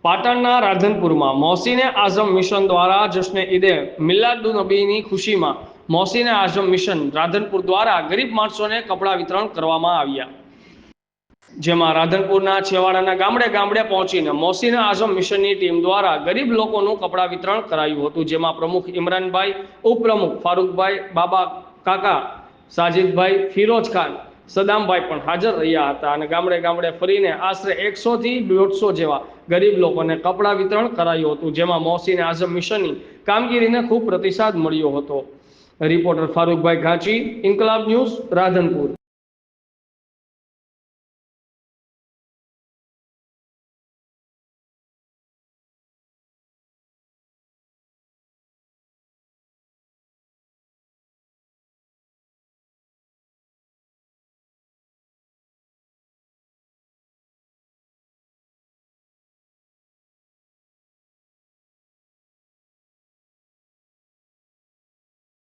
પાટણના રાધનપુરમાં મોહસીને આઝમ મિશન દ્વારા જશ્ને ઈદે મિલાદુન્નબીની ખુશીમાં મોહસીને આઝમ મિશન રાધનપુર દ્વારા ગરીબ માણસોને કપડાં વિતરણ કરવામાં આવ્યા, જેમાં રાધનપુરના છેવાડાના ગામડે ગામડે પહોંચીને મોહસીને આઝમ મિશનની ટીમ દ્વારા ગરીબ લોકોનું કપડાં વિતરણ કરાયું હતું, જેમાં પ્રમુખ ઇમરાનભાઈ, ઉપપ્રમુખ ફારૂકભાઈ, બાબા કાકા, સાજિદભાઈ, ફિરોજ ખાન, સદામભાઈ પણ હાજર રહ્યા હતા અને ગામડે ગામડે ફરીને આશરે 100 થી 150 જેવા ગરીબ લોકોને કપડાં વિતરણ કરાયું હતું, જેમાં મોહસીને આઝમ મિશનની કામગીરીને ખૂબ પ્રતિસાદ મળ્યો હતો। રિપોર્ટર ફારૂકભાઈ ઘાંચી, ઇન્કલાબ ન્યૂઝ, રાધનપુર।